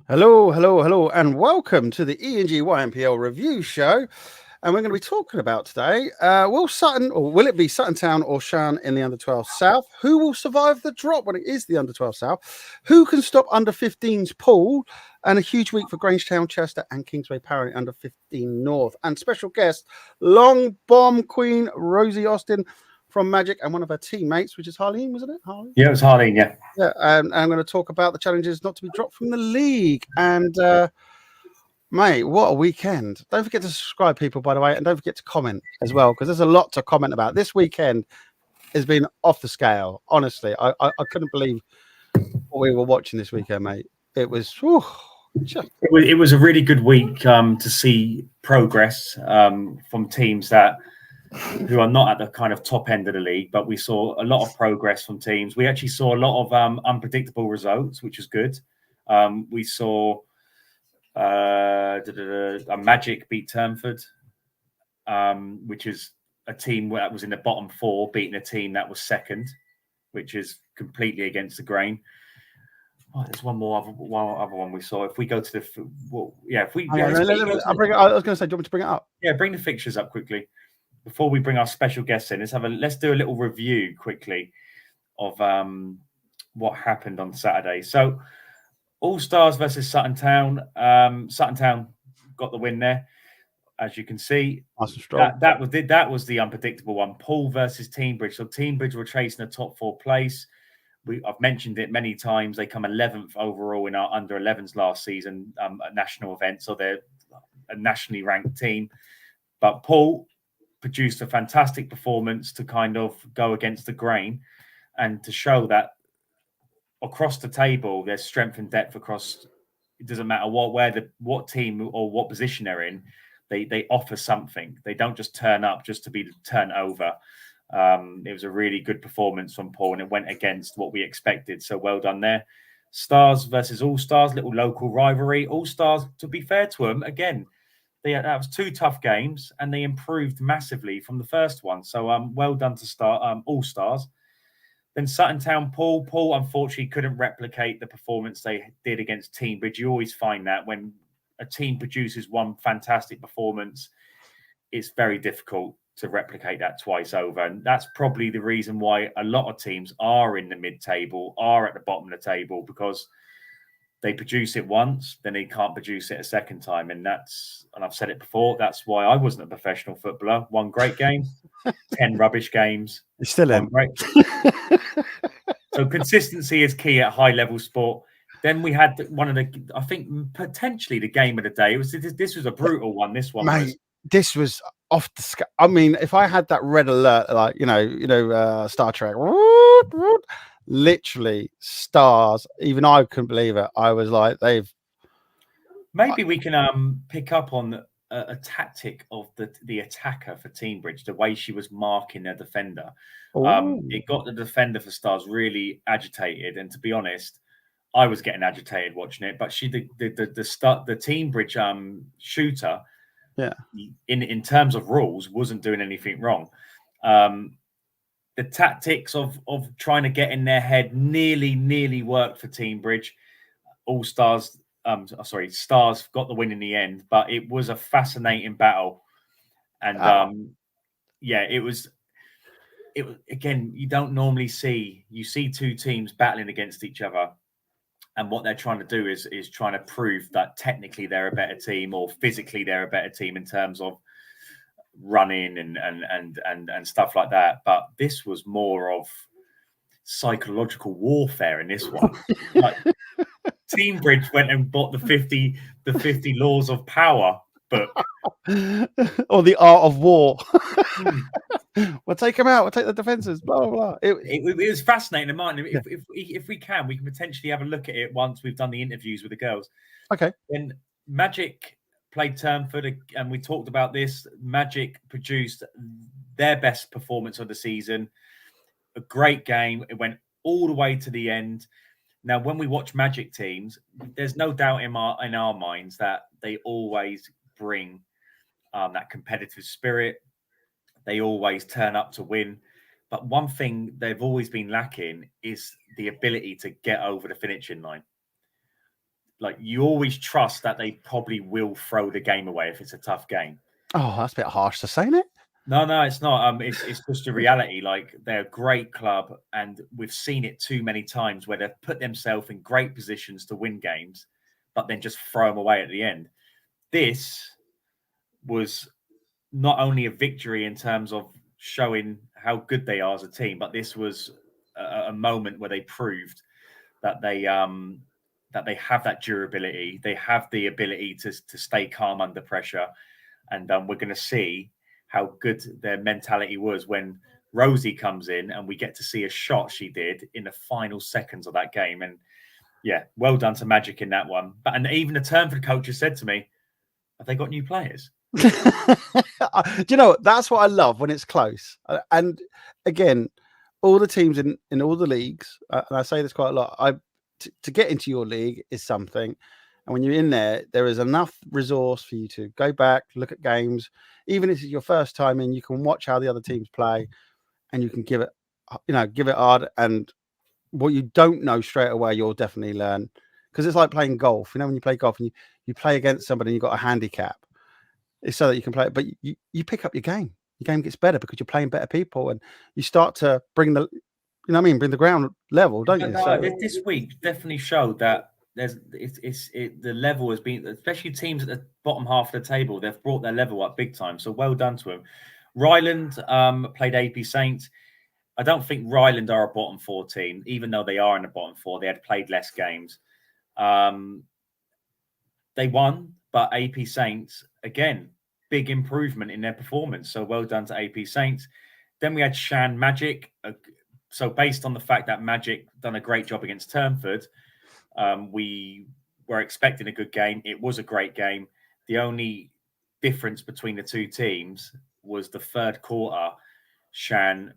Hello, hello, hello, and welcome to the ENG YNPL Review Show. And we're going to be talking about today, will it be Sutton Town or Shan in the Under-12 South? Who will survive the drop when it is the Under-12 South? Who can stop Under-15's Poole? And a huge week for Grangetown, Chester, and Kingsway Power in Under-15 North. And special guest, long bomb queen Rosie Austin from Magic, and one of her teammates, which is Harleen, wasn't it? Harleen? Yeah, it was Harleen, yeah. Yeah, and I'm going to talk about the challenges not to be dropped from the league. And, mate, what a weekend. Don't forget to subscribe, people, by the way, and don't forget to comment as well, because there's a lot to comment about. This weekend has been off the scale, honestly. I couldn't believe what we were watching this weekend, mate. It was... It was a really good week to see progress from teams who are not at the kind of top end of the league, but we saw a lot of progress from teams. We actually saw a lot of unpredictable results, which was good. We saw a Magic beat Turnford, which is a team that was in the bottom four, beating a team that was second, which is completely against the grain. Oh, there's one other one we saw. If we go to the, I was going to say, do you want me to bring it up? Yeah, bring the fixtures up quickly before we bring our special guests in. Let's do a little review quickly of what happened on Saturday. So, All Stars versus Sutton Town. Sutton Town got the win there, as you can see. That was the unpredictable one. Poole versus Teambridge. So Teambridge were chasing the top four place. I've mentioned it many times. They come 11th overall in our under 11s last season at national events, so they're a nationally ranked team. But Poole produced a fantastic performance to kind of go against the grain and to show that across the table there's strength and depth across. It doesn't matter what team or what position they're in. They offer something. They don't just turn up just to be turned over. It was a really good performance from Poole, and it went against what we expected. So well done there. Stars versus All Stars, little local rivalry. All Stars, to be fair to them, again, that was two tough games, and they improved massively from the first one. So well done to All Stars. Then Sutton Town, Poole. Poole, unfortunately, couldn't replicate the performance they did against Teambridge. You always find that when a team produces one fantastic performance, it's very difficult to replicate that twice over. And that's probably the reason why a lot of teams are in the mid-table, are at the bottom of the table, because they produce it once, then they can't produce it a second time. And I've said it before, that's why I wasn't a professional footballer. One great game, 10 rubbish games. You're still in. So consistency is key at high-level sport. Then we had I think potentially the game of the day. This was a brutal one. This one, mate, this was off the scale. I mean, if I had that red alert, like Star Trek, literally stars. Even I couldn't believe it. I was like, Maybe we can pick up on a tactic of the attacker for Teambridge, the way she was marking their defender. It got the defender for Stars really agitated, and to be honest, I was getting agitated watching it. But the Teambridge shooter, yeah, in terms of rules, wasn't doing anything wrong. The tactics of trying to get in their head nearly worked for Teambridge. All Stars, Stars got the win in the end, but it was a fascinating battle. And it was again, you don't normally see two teams battling against each other. And what they're trying to do is trying to prove that technically they're a better team, or physically they're a better team in terms of running and stuff like that. But this was more of psychological warfare in this one. Like, Teambridge went and bought the 50 Laws of Power book, or the Art of War. We'll take them out. We'll take the defences. Blah blah blah. It was fascinating. In mind, if we can, we can potentially have a look at it once we've done the interviews with the girls. Okay. Then Magic played Turnford, and we talked about this. Magic produced their best performance of the season. A great game. It went all the way to the end. Now, when we watch Magic teams, there's no doubt in our minds that they always bring that competitive spirit. They always turn up to win. But one thing they've always been lacking is the ability to get over the finishing line. like you always trust that they probably will throw the game away if it's a tough game. Oh, that's a bit harsh to say, isn't it? No, it's not. It's just a reality. Like they're a great club, and we've seen it too many times where they've put themselves in great positions to win games, but then just throw them away at the end. This was not only a victory in terms of showing how good they are as a team, but this was a moment where they proved that they have that durability, they have the ability to stay calm under pressure, and we're going to see how good their mentality was when Rosie comes in and we get to see a shot she did in the final seconds of that game. And yeah, well done to Magic in that one. But and even the Turnford coaches said to me, have they got new players? Do you know, that's what I love when it's close. And again, all the teams in all the leagues, and I say this quite a lot, to get into your league is something. And when you're in there, there is enough resource for you to go back, look at games. Even if it's your first time in, you can watch how the other teams play and you can give it hard. And what you don't know straight away, you'll definitely learn. Because it's like playing golf. You know, when you play golf and you play against somebody and you've got a handicap, it's so that you can play it. But you pick up your game. Your game gets better because you're playing better people and you start to bring the, bring the ground level, don't you? No, so this week definitely showed that the level has been, especially teams at the bottom half of the table, they've brought their level up big time. So well done to them. Ryland played AP Saints. I don't think Ryland are a bottom 4 team, even though they are in the bottom 4. They had played less games. They won, but AP Saints, again, big improvement in their performance. So well done to AP Saints. Then we had Shan Magic. So based on the fact that Magic done a great job against Turnford, we were expecting a good game. It was a great game. The only difference between the two teams was the third quarter. Shan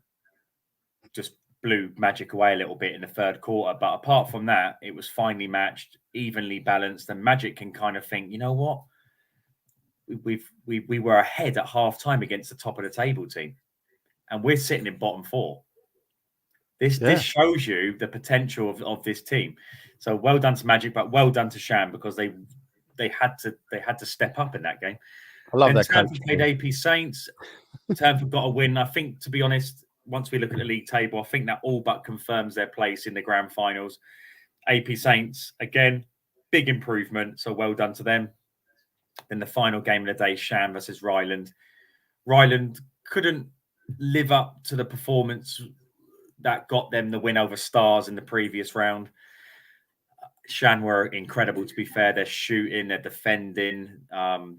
just blew Magic away a little bit in the third quarter. But apart from that, it was finely matched, evenly balanced. And Magic can kind of think, you know what? We were ahead at half time against the top of the table team. And we're sitting in bottom 4. This shows you the potential of this team. So well done to Magic, but well done to Shan because they had to step up in that game. I love that. Turnford played AP Saints. Turnford got a win. I think, to be honest, once we look at the league table, I think that all but confirms their place in the grand finals. AP Saints, again, big improvement. So well done to them. Then the final game of the day, Shan versus Ryland. Ryland couldn't live up to the performance that got them the win over Stars in the previous round. Shan were incredible, to be fair. They're shooting, they're defending,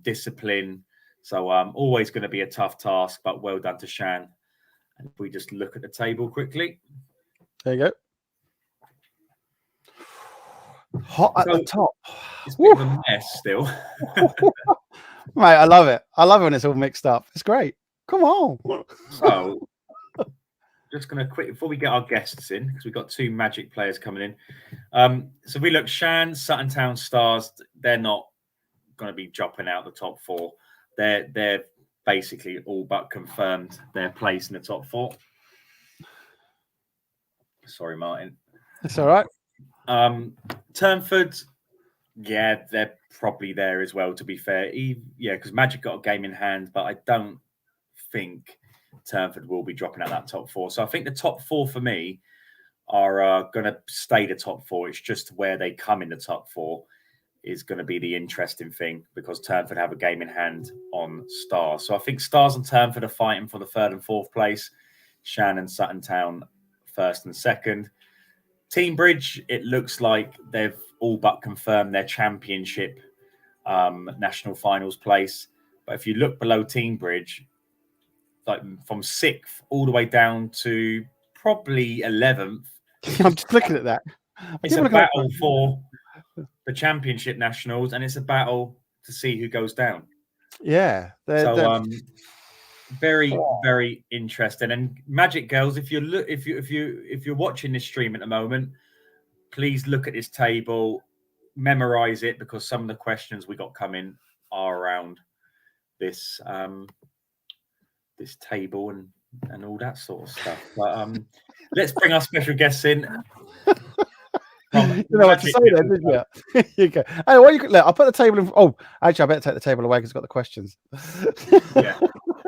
discipline. So always going to be a tough task, but well done to Shan. And if we just look at the table quickly. There you go. Hot at the top. It's a bit of a mess still. Mate, I love it. I love it when it's all mixed up. It's great. Come on. So just going to quick before we get our guests in, because we've got 2 Magic players coming in. So we look, Shan, Sutton Town Stars, they're not going to be dropping out the top 4. They're basically all but confirmed their place in the top 4. Sorry, Martin. It's all right. Turnford, yeah, they're probably there as well, to be fair. Because Magic got a game in hand, but I don't think Turnford will be dropping out that top 4. So I think the top 4 for me are going to stay the top 4. It's just where they come in the top 4 is going to be the interesting thing because Turnford have a game in hand on Stars. So I think Stars and Turnford are fighting for the 3rd and 4th place. Shan and Sutton Town 1st and 2nd. Teambridge, it looks like they've all but confirmed their championship national finals place. But if you look below Teambridge, like from 6th all the way down to probably 11th. I'm just looking at that. It's a battle for the championship nationals, and it's a battle to see who goes down. Yeah. So very, very interesting. And Magic Girls, if you're watching this stream at the moment, please look at this table, memorize it, because some of the questions we got coming are around this this table and all that sort of stuff. But let's bring our special guests in. from You know what to Magic say then, NC. didn't you? You go. Hey, what you look? I'll put the table in. Oh, actually, I better take the table away because it's got the questions. Yeah.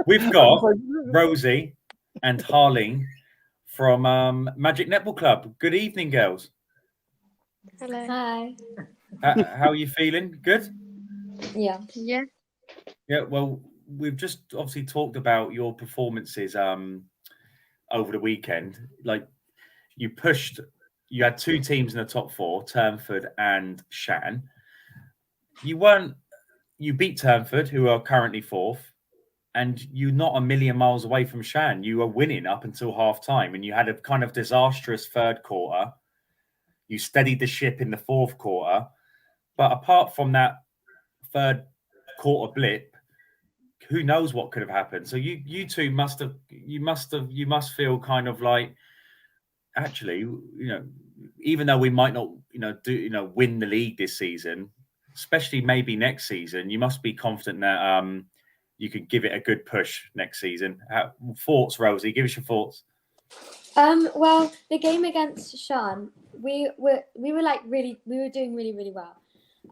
We've got Rosie and Harleen from Magic Netball Club. Good evening, girls. Hello. Hi. How are you feeling? Good? Yeah. Yeah. Yeah, well, we've just obviously talked about your performances over the weekend. Like, you had two teams in the top four, Turnford and Shan. You beat Turnford, who are currently fourth, and you're not a million miles away from Shan. You were winning up until half time, and you had a kind of disastrous third quarter. You steadied the ship in the fourth quarter. But apart from that third quarter blip, who knows what could have happened? So you two must feel kind of like, actually, even though we might not, win the league this season, especially maybe next season, you must be confident that you could give it a good push next season. Thoughts, Rosie? Give us your thoughts. Well, the game against Shan, we were doing really, really well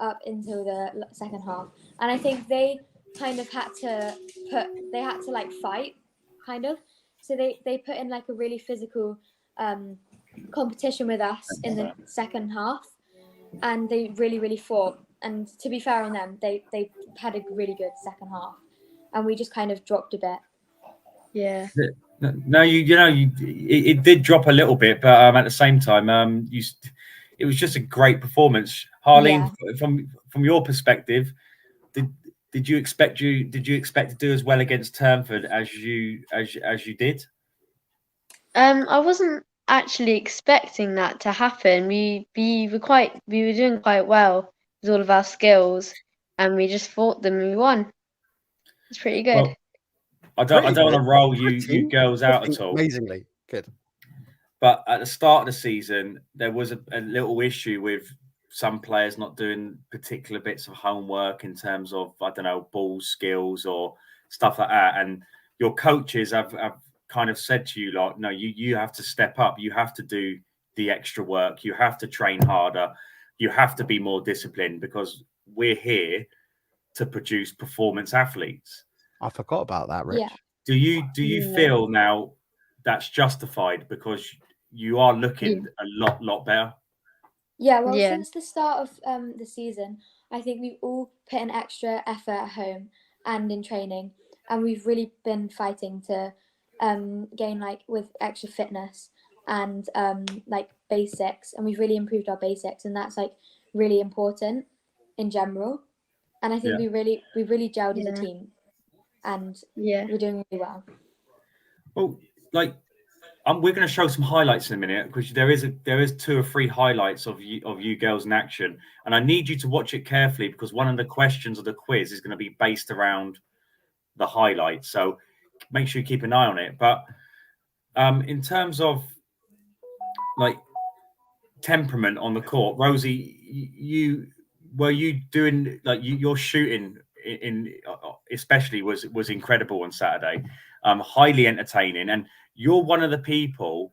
up until the second half, and I think they kind of had to fight, kind of. So they put in like a really physical competition with us in the second half, and they really, really fought. And to be fair on them, they had a really good second half, and we just kind of dropped a bit. Yeah. No, it did drop a little bit, but at the same time, it was just a great performance. Harleen, from your perspective, did you expect to do as well against Turnford as you did? I wasn't actually expecting that to happen. We were doing quite well with all of our skills, and we just fought them and we won. It's pretty good. Well, I don't want to roll you girls out at all. Amazingly good. But at the start of the season, there was a little issue with some players not doing particular bits of homework in terms of, I don't know, ball skills or stuff like that. And your coaches have kind of said to you, like, no, you have to step up. You have to do the extra work. You have to train harder. You have to be more disciplined, because we're here to produce performance athletes. I forgot about that, Rich. Yeah. Do you feel now that's justified because you are looking a lot better? Yeah, well, since the start of the season, I think we've all put in extra effort at home and in training, and we've really been fighting to gain with extra fitness and basics, and we've really improved our basics, and that's really important in general. And I think we really gelled as a team, and we're doing really well. Well, we're going to show some highlights in a minute, because there is 2 or 3 highlights of you girls in action, and I need you to watch it carefully, because one of the questions of the quiz is going to be based around the highlights. So make sure you keep an eye on it. But in terms of temperament on the court, Rosie, your shooting in especially was incredible on Saturday, highly entertaining, and you're one of the people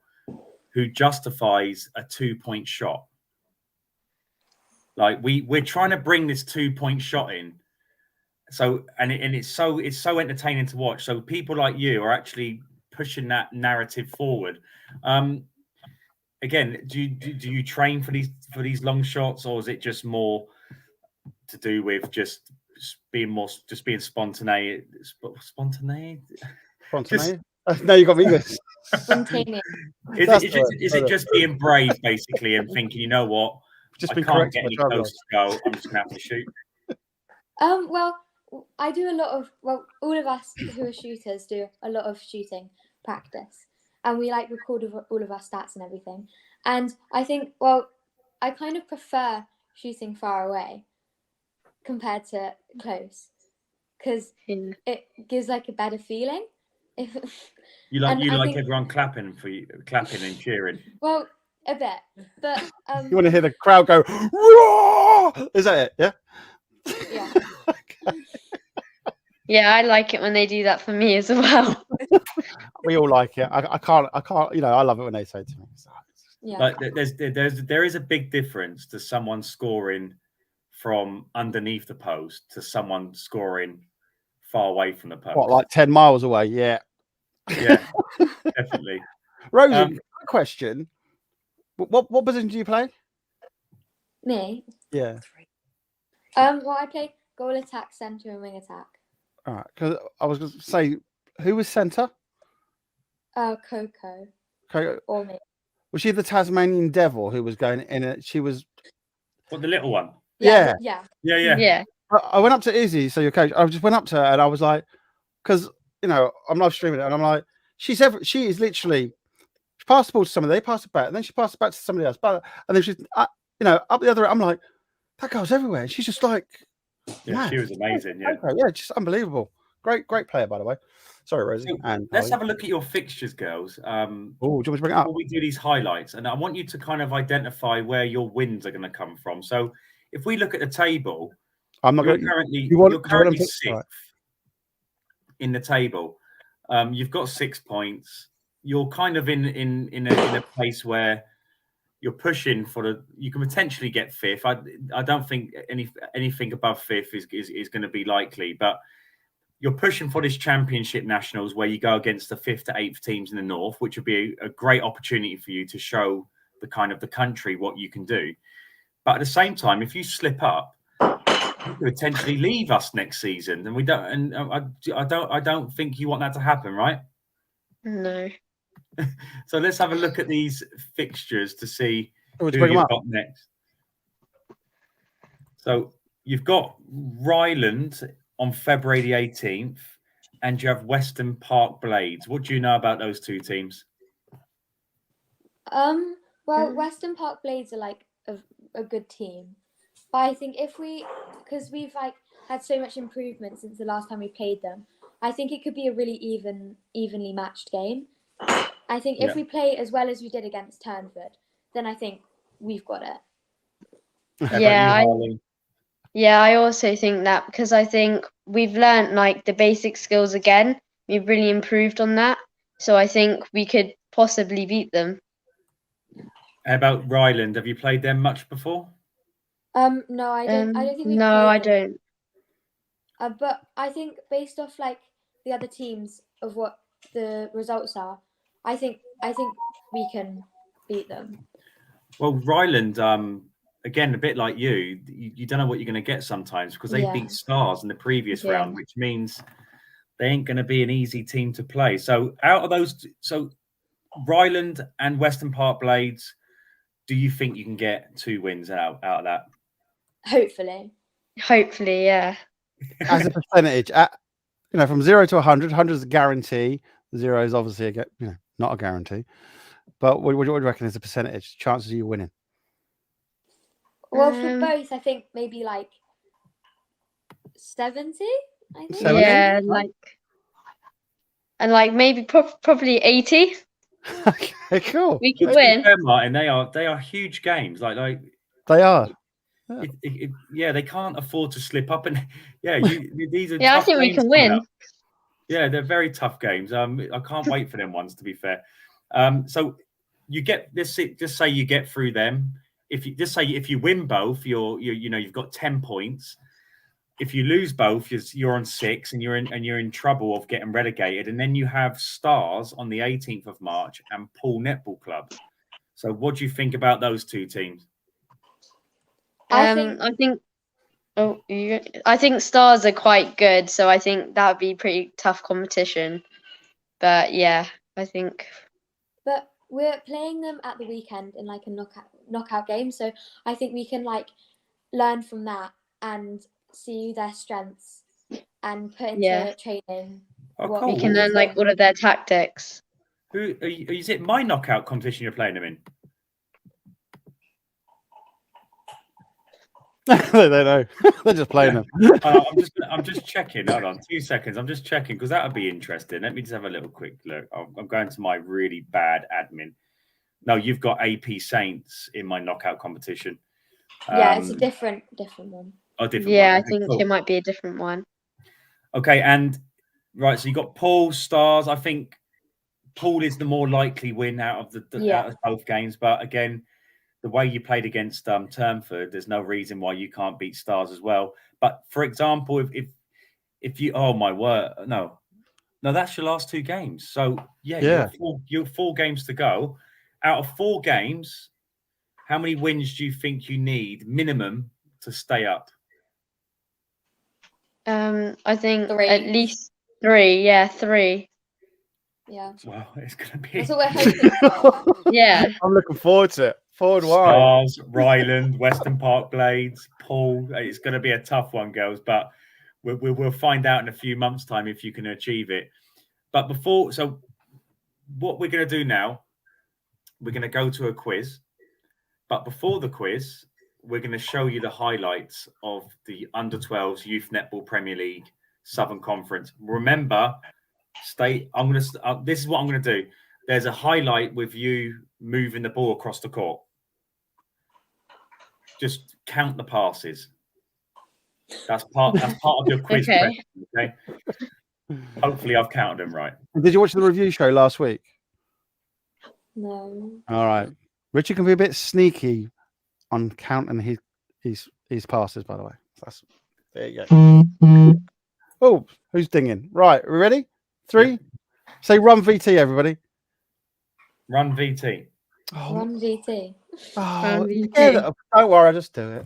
who justifies a 2-point shot. We're trying to bring this 2-point shot in, so it's so entertaining to watch. So people like you are actually pushing that narrative forward. Again, do you train for these long shots, or is it just more to do with just being spontaneous? Spontaneous? No, you got me good. Spontaneous. Is it just being brave, basically, and thinking, you know what, just I can't get any closer to go, I'm just gonna have to shoot? Well, I do all of us who are shooters do a lot of shooting practice, and we record all of our stats and everything. And I think, I kind of prefer shooting far away compared to close, because it gives a better feeling. You like everyone clapping for you, clapping and cheering. Well, a bit, but you want to hear the crowd go, "Roar!" Is that it? Yeah. Yeah. Yeah, I like it when they do that for me as well. We all like it. I can't. I love it when they say it to me. Yeah. Like there is a big difference to someone scoring from underneath the post to someone scoring far away from the post. What, like 10 miles away? Yeah. Yeah, definitely. Rosie, quick question. What position do you play? Me? Yeah. Well, I play goal attack, centre, and wing attack. All right. Because I was going to say, who was centre? Coco. Okay. Or me. Was she the Tasmanian devil who was going in it? She was. What, the little one? Yeah. Yeah. Yeah. I went up to Izzy, so your coach. I just went up to her and I was like, because I'm live streaming it, and I'm like, she is literally. She passed the ball to somebody, they passed it back, and then she passed it back to somebody else. But and then she's, up the other. I'm like, that girl's everywhere. And she's just like, Yeah, man, she was amazing. Yeah, yeah, just unbelievable. Great player, by the way. Sorry, Rosie. So and let's have a look at your fixtures, girls. Oh, do you want me to bring it up? Before we do these highlights, and I want you to kind of identify where your wins are going to come from. So if we look at the table, I'm not you're going. currently sixth in the table. You've got 6 points. You're kind of in a place where you're pushing for you can potentially get fifth. I don't think anything above fifth is going to be likely, but you're pushing for this championship nationals where you go against the 5th to 8th teams in the north, which would be a great opportunity for you to show the country what you can do. But at the same time, if you slip up, you could potentially leave us next season, and we don't. And I don't think you want that to happen, right? No. So let's have a look at these fixtures to see who bring you've them got next. So you've got Ryland on February the 18th, and you have Western Park Blades. What do you know about those two teams? Well, Western Park Blades are like a good team, but I think because we've like had so much improvement since the last time we played them, I think it could be a really evenly matched game. I think if we play as well as we did against Turnford, then I think we've got it. Yeah, I also think that, because I think we've learnt like the basic skills again. We've really improved on that, so I think we could possibly beat them. How about Ryland? Have you played them much before? No, I don't. I don't think we've No, played I them. don't. But I think based off like the other teams of what the results are, I think we can beat them. Well, Ryland, again, a bit like you don't know what you're going to get sometimes, because they beat Stars in the previous round, which means they ain't going to be an easy team to play. So out of those, Ryland and Western Park Blades, do you think you can get 2 wins out of that? Hopefully, yeah. As a percentage, from 0 to 100, 100 is a guarantee. 0 is obviously not a guarantee. But what do you reckon is the percentage chances of you winning? Well, for both, I think maybe like 70. I think. 70? Yeah, and maybe probably 80. Okay, cool. We could win. Fair, Martin, they are huge games. Like they are. Yeah. They can't afford to slip up, and these are. Yeah, I think we can win. Yeah, they're very tough games. I can't wait for them ones, to be fair. So you get this. Just say you get through them. If you win both, you've got 10 points. If you lose both, you're on 6, and you're in trouble of getting relegated. And then you have Stars on the 18th of March and Poole Netball Club. So what do you think about those two teams? I think Stars are quite good, so I think that would be pretty tough competition. But yeah, I think. But we're playing them at the weekend in like a knockout game, so I think we can like learn from that and see their strengths and put into training. Oh, cool. We can learn like all of their tactics. Is it my knockout competition you're playing them in? They don't know. They're just playing them. I'm just checking. Hold on 2 seconds. I'm just checking because that would be interesting. Let me just have a little quick look. I'm going to my really bad admin. No, you've got AP Saints in my knockout competition. Yeah, it's a different one. Oh, different. Yeah, one. I think it might be a different one. Okay, and right, so you got Poole, Stars. I think Poole is the more likely win out of out of both games. But again, the way you played against Turnford, there's no reason why you can't beat Stars as well. But for example, if you, oh my word, no, that's your last 2 games. So yeah, you have 4 games to go. Out of 4 games, how many wins do you think you need minimum to stay up? I think 3. at least 3. Yeah, 3. Yeah. Well, it's going to be. That's what we're hoping for. Yeah. I'm looking forward to it. Forward wide. Stars, Ryland, Western Park Blades, Poole. It's going to be a tough one, girls, but we'll find out in a few months' time if you can achieve it. But so what we're going to do now, we're going to go to a quiz. But before the quiz, we're going to show you the highlights of the Under-12s Youth Netball Premier League Southern Conference. Remember, this is what I'm going to do. There's a highlight with you moving the ball across the court. Just count the passes. That's part of your quiz question, okay? Hopefully I've counted them right. Did you watch the review show last week? No. All right. Richard can be a bit sneaky on counting his passes, by the way. There you go. Oh, who's dinging? Right, we ready? 3. Yeah. Say run VT, everybody. Run VT. Oh, Run VT. Oh, Run VT. Yeah, don't worry, I'll just do it.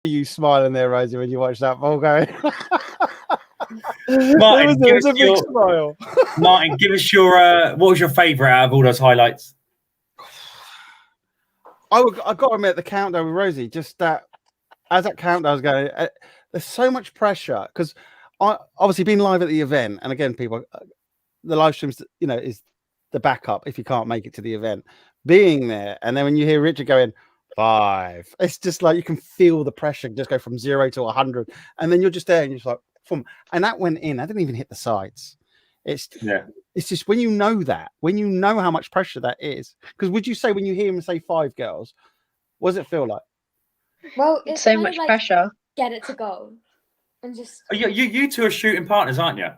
You smiling there, Rosie, when you watch that ball going. Martin, it was a big smile. Martin, give us your what was your favourite out of all those highlights? I got to admit the countdown with Rosie. Just that as that countdown was going, there's so much pressure because I obviously been live at the event, and again, people, the live streams, is the backup if you can't make it to the event. Being there, and then when you hear Richard going 5, it's just like you can feel the pressure just go from 0 to 100, and then you're just there and you're just like, boom. And that went in. I didn't even hit the sides. It's just when you know how much pressure that is. Because would you say when you hear him say 5 girls, what does it feel like? Well, it's So kind much of like pressure. get it to go, and just. Oh, you two are shooting partners, aren't you?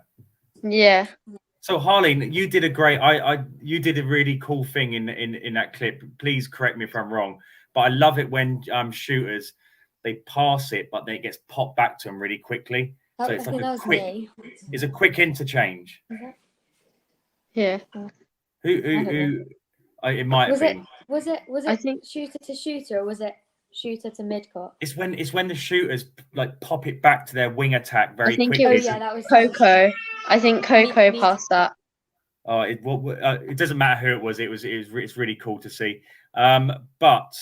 Yeah. So Harleen, you did a great. You did a really cool thing in that clip. Please correct me if I'm wrong, but I love it when shooters they pass it, but then it gets popped back to them really quickly. So it's like a quick. It's a quick interchange. Yeah. Who? It might have been. Was it I think shooter to shooter, or was it shooter to mid-court? It's when the shooters like pop it back to their wing attack very I think quickly. Oh yeah, that was Coco. I think Coco Me- passed that. Oh, it doesn't matter who it was. It's really cool to see. But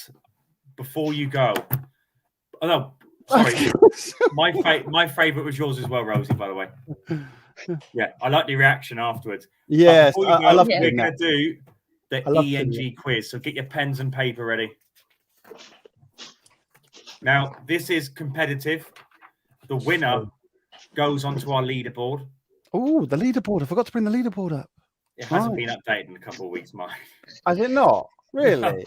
before you go, oh no, sorry, my favorite was yours as well, Rosie. By the way, yeah, I like the reaction afterwards. Yes, I love we're doing going that. to do the ENG quiz. So get your pens and paper ready. Now this is competitive. The winner goes onto our leaderboard. Oh, the leaderboard! I forgot to bring the leaderboard up. It hasn't been updated in a couple of weeks, Mike. Has it not? Really?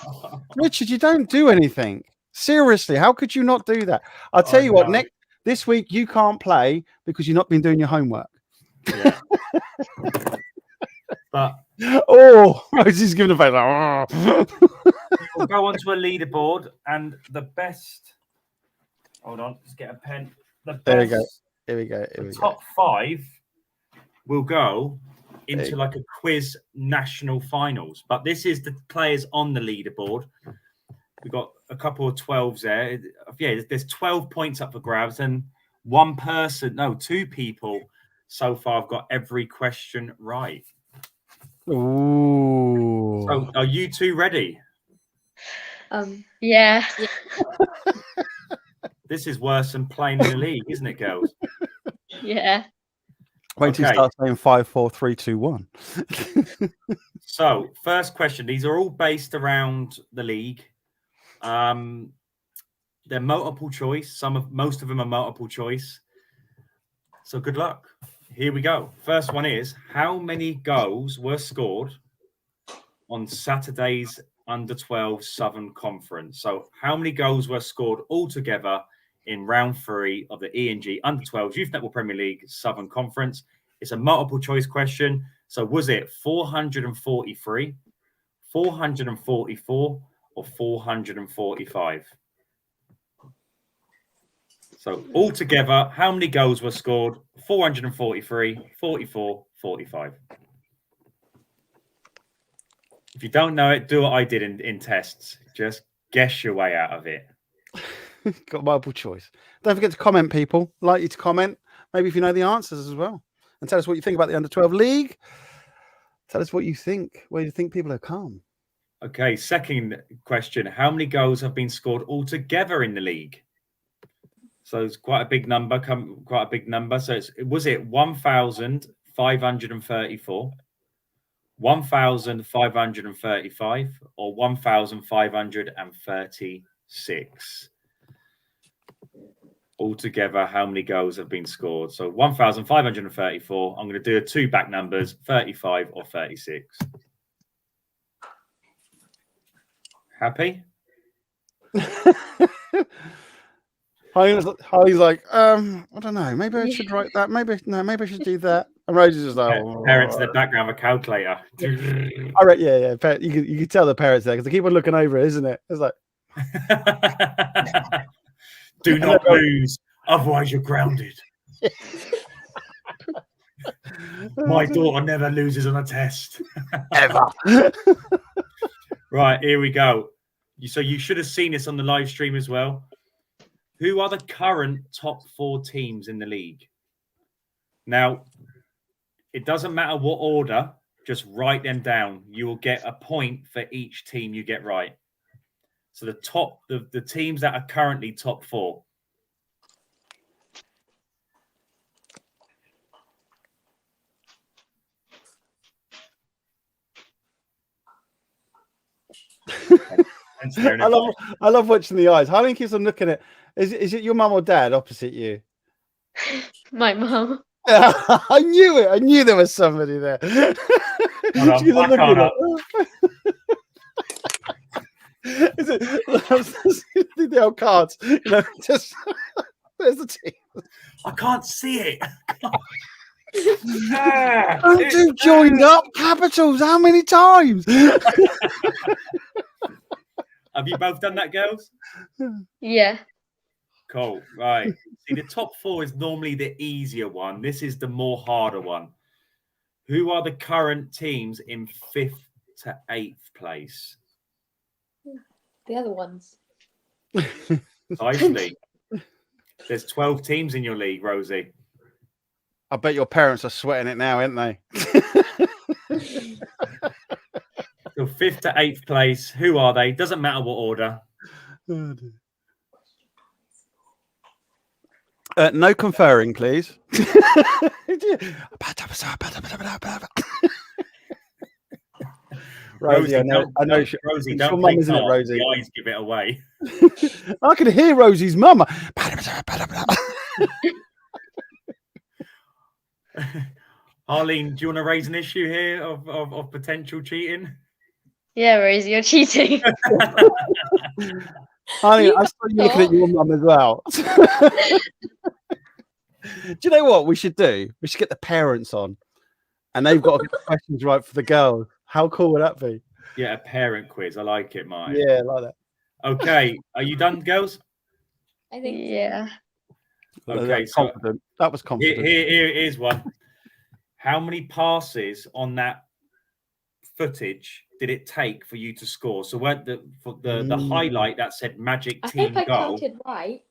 Richard, you don't do anything. Seriously, how could you not do that? I'll tell you what, this week you can't play because you've not been doing your homework. Yeah. But Rosie's giving a face like, we'll go onto a leaderboard and the best. Hold on, just get a pen. There we go. Here we go. The top 5 will go into like a quiz national finals, but this is the players on the leaderboard. We've got a couple of 12s there. Yeah, there's 12 points up for grabs, and two people so far have got every question right. Ooh. So are you two ready? Yeah. This is worse than playing in the league, isn't it, girls? Yeah. Wait till you start saying 5, 4, 3, 2, 1. So, first question. These are all based around the league. They're multiple choice. Most of them are multiple choice. So, good luck. Here we go. First one is: how many goals were scored on Saturday's Under-12 Southern Conference? So, how many goals were scored altogether in round 3 of the ENG Under-12 Youth Netball Premier League Southern Conference? It's a multiple choice question. So was it 443, 444, or 445? So altogether, how many goals were scored? 443, 44, 45. If you don't know it, do what I did in tests. Just guess your way out of it. Got multiple choice. Don't forget to comment, people. I'd like you to comment. Maybe if you know the answers as well. And tell us what you think about the Under-12 League. Tell us what you think, where you think people have come. Okay, second question. How many goals have been scored altogether in the league? So it's quite a big number. So was it 1,534, 1,535, or 1,536? Altogether, how many goals have been scored? So 1,534. I'm going to do 2 back numbers, 35 or 36. Happy? He's like, I don't know. Maybe I should write that. Maybe I should do that. And Rosie's just like, parents in the background with a calculator. All right, yeah. You can tell the parents there because they keep on looking over it, isn't it? It's like, do not lose, otherwise you're grounded. My daughter never loses on a test. Ever. Right, here we go. So you should have seen this on the live stream as well. Who are the current top 4 teams in the league? Now, it doesn't matter what order, just write them down. You will get a point for each team you get right. So the teams that are currently top 4. I love watching the eyes. Harleen keeps on looking at. Is it your mum or dad opposite you? My mum. I knew it. I knew there was somebody there. Is it the old cards? You know, just there's the team. I can't see it. Don't do joined up capitals. How many times? Have you both done that, girls? Yeah. Cool. Right. See, the top four is normally the easier one. This is the more harder one. Who are the current teams in 5th to 8th place? The other ones. Precisely. There's 12 teams in your league, Rosie. I bet your parents are sweating it now, aren't they? So 5th to 8th place. Who are they? Doesn't matter what order. No conferring, please. Rosie, I know. Rosie, it's don't your mum, think isn't it, hard. Rosie? The eyes give it away. I can hear Rosie's mum. Arlene, do you want to raise an issue here of potential cheating? Yeah, Rosie, you're cheating. Honey, I saw you looking at your mum as well. Do you know what we should do? We should get the parents on, and they've got to get the questions right for the girls. How cool would that be? Yeah, a parent quiz. I like it, Mike. Yeah, I like that. Okay, are you done, girls? I think. Yeah. Okay, that was so confident. That was confident. here is one. How many passes on that footage did it take for you to score? So what the highlight that said Magic I team hope I goal. counted right.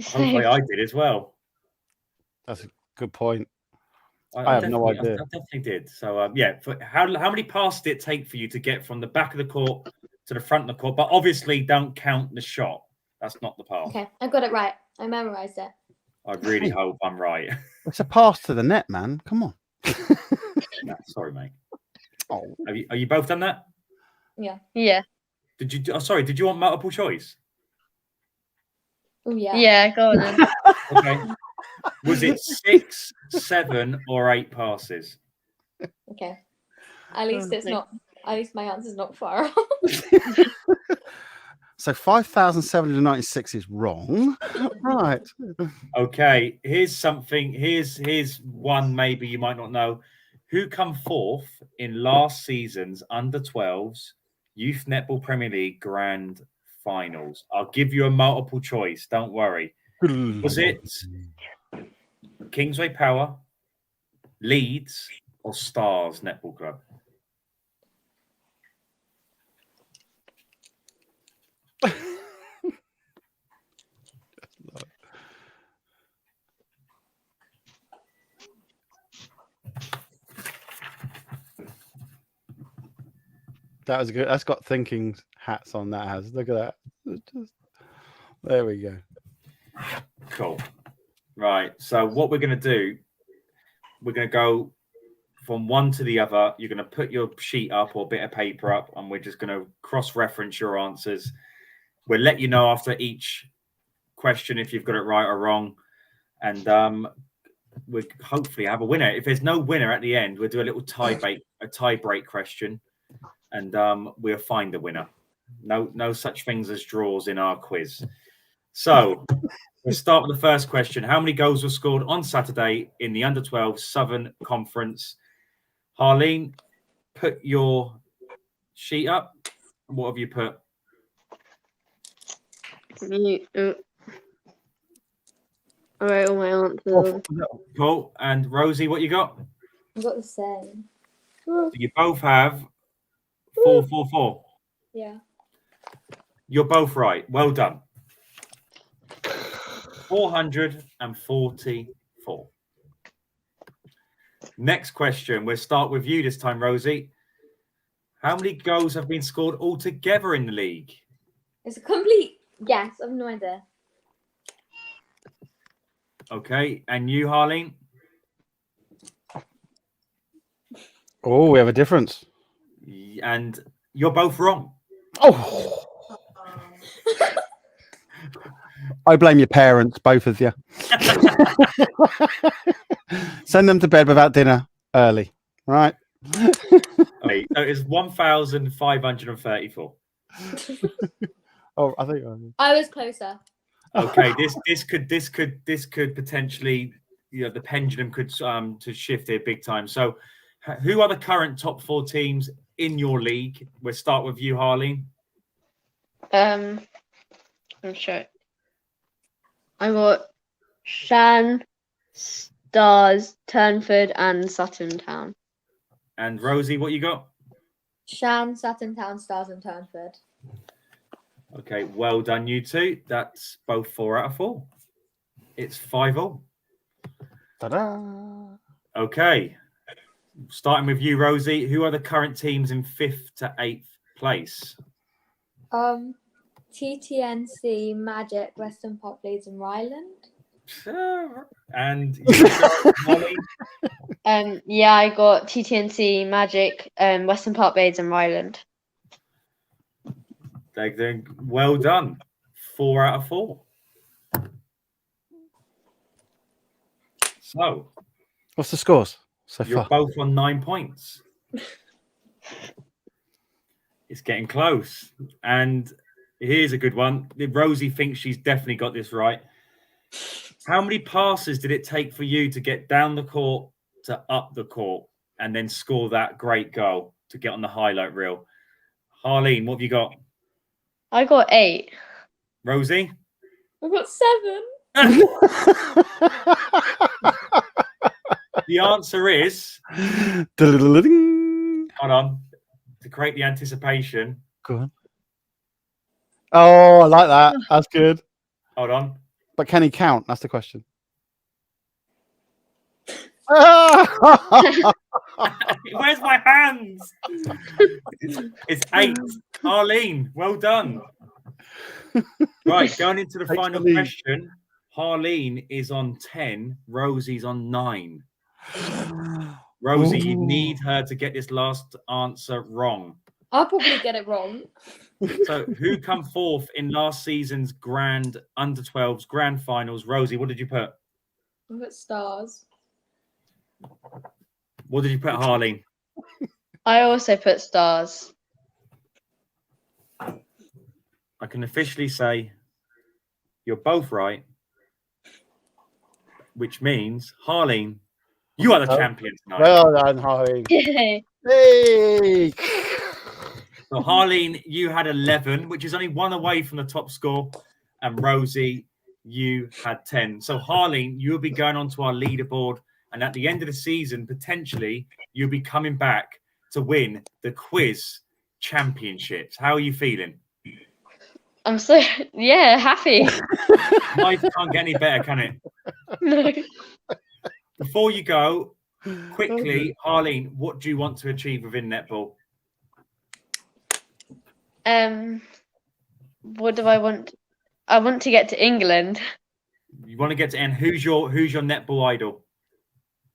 Hopefully I did as well. That's a good point. I have no idea. I definitely did. So yeah, how many passes did it take for you to get from the back of the court to the front of the court? But obviously, don't count the shot. That's not the pass. Okay, I got it right. I memorized it. I really hope I'm right. It's a pass to the net, man. Come on. No, sorry, mate. Oh, Are you both done that? Yeah. Yeah. Did you? Oh, sorry. Did you want multiple choice? Oh yeah. Yeah, go on then. Okay. Was it 6, 7, or 8 passes? Okay. At least it's not. At least my answer's not far off. so 5,796 is wrong. Right. Okay. Here's something. Here's one maybe you might not know. Who come fourth in last season's under-12s Youth Netball Premier League Grand Finals? I'll give you a multiple choice. Don't worry. Was it Kingsway Power, Leeds, or Stars Netball Club? That was good. That's got thinking hats on. That has. Look at that. There we go. Cool. Right. So what we're going to do, we're going to go from one to the other. You're going to put your sheet up or bit of paper up, and we're just going to cross-reference your answers. We'll let you know after each question if you've got it right or wrong, and we'll hopefully have a winner. If there's no winner at the end, we'll do a little tie break question, and we'll find the winner. No such things as draws in our quiz. So we'll start with the first question. How many goals were scored on Saturday in the under-12 Southern Conference? Harleen, put your sheet up. What have you put? All right, all my answers. Cool. And Rosie, what you got? I've got the same. So you both have 444. Yeah. You're both right. Well done. 444. Next question. We'll start with you this time, Rosie. How many goals have been scored altogether in the league? It's a complete guess. I have no idea. Okay. And you, Harleen? Oh, we have a difference. And you're both wrong. Oh. I blame your parents, both of you. Send them to bed without dinner early, right? Okay, so it's 1,534. Oh, I think I was closer. Okay, this could potentially, the pendulum could to shift here big time. So, who are the current top 4 teams in your league? We'll start with you, Harleen. I'm sure. I got Shan, Stars, Turnford, and Sutton Town. And Rosie, what you got? Shan, Sutton Town, Stars, and Turnford. Okay, well done, you two. That's both 4 out of 4. It's 5-all. Ta-da! Okay, starting with you, Rosie. Who are the current teams in 5th to 8th place? TTNC, Magic, Western Pop Leeds, and Ryland. And you, Harleen? Yeah, I got TTNC, Magic, Western Park Blades, and Ryland. They're doing well done. 4 out of 4. So, What's the scores so you're far? both on 9 points. It's getting close. And here's a good one. Rosie thinks she's definitely got this right. How many passes did it take for you to get down the court to up the court and then score that great goal to get on the highlight reel? Harleen, what have you got? I got 8. Rosie? I've got 7. The answer is, Ding. hold on, to create the anticipation. Go on. Oh, I like that. That's good. Hold on. But can he count? That's the question. Where's my hands? It's 8. Harleen, well done. Right, going into the Takes final the lead. question. Harleen is on 10. Rosie's on 9. Rosie, you Ooh. need her to get this last answer wrong. I'll probably get it wrong. So, who come forth in last season's grand under 12s grand finals? Rosie, what did you put? I've got Stars. What did you put, Harleen? I also put Stars. I can officially say you're both right, which means, Harleen, you are the champion tonight. Well done, Harleen. Yay. Hey! So, Harleen, you had 11, which is only 1 away from the top score. And Rosie, you had 10. So, Harleen, you'll be going onto our leaderboard. And at the end of the season, potentially, you'll be coming back to win the quiz championships. How are you feeling? I'm so happy. Life can't get any better, can it? No. Before you go, quickly, Harleen, what do you want to achieve within netball? What do I want? I want to get to England. You want to get to end. Who's your netball idol?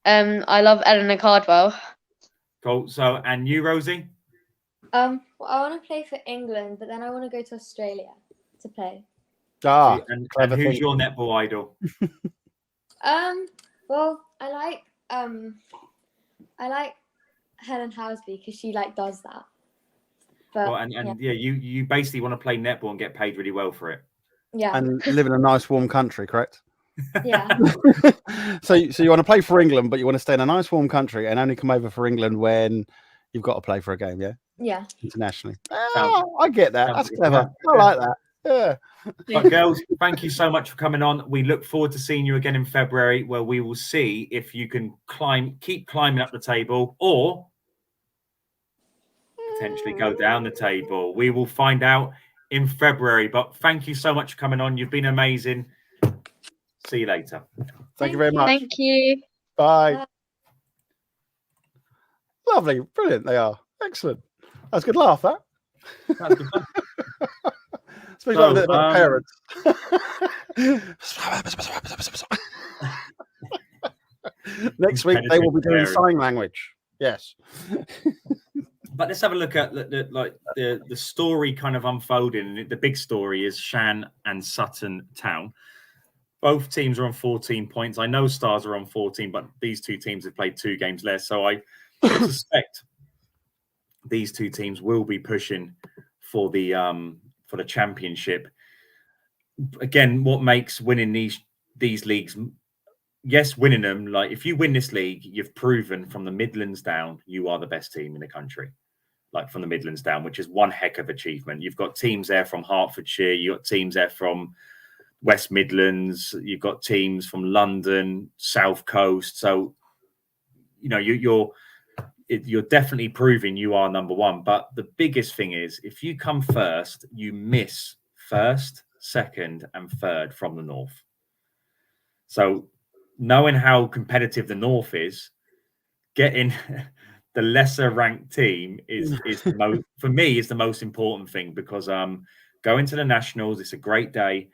I love Eleanor Cardwell. Cool. So, and you, Rosie? Well, I want to play for England, but then I want to go to Australia to play. And clever who's thing. your netball idol? Well, I like Helen Housby because she does that. But Well, you basically want to play netball and get paid really well for it. yeah, And live in a nice warm country, correct? yeah. So you want to play for England, but you want to stay in a nice warm country and only come over for England when you've got to play for a game, yeah? Yeah. Internationally. Oh, I get that. That's sounds- clever. yeah. I like that. Yeah. But girls, thank you so much for coming on. We look forward to seeing you again in February, where we will see if you can keep climbing up the table, or potentially go down the table. We will find out in February. But thank you so much for coming on. You've been amazing. See you later. Thank you very much. Thank you. Bye. Bye. Lovely. Brilliant. They are. Excellent. That's a good laugh, that. That's good fun. Especially So, like about parents. Next week they will be doing sign language. Yes. But let's have a look at the story kind of unfolding. The big story is Shan and Sutton Town. Both teams are on 14 points. I know Stars are on 14, but these two teams have played 2 games less. So I suspect these two teams will be pushing for the championship. Again, what makes winning these leagues? Yes, winning them. Like if you win this league, you've proven from the Midlands down, you are the best team in the country. Like from the Midlands down, which is one heck of achievement. You've got teams there from Hertfordshire, you've got teams there from West Midlands, you've got teams from London, South Coast. So, you know, you're definitely proving you are number one. But the biggest thing is, if you come first, you miss first, second, and third from the North. So, knowing how competitive the North is, getting the lesser ranked team is the most, for me, is the most important thing, because going to the Nationals, it's a great day.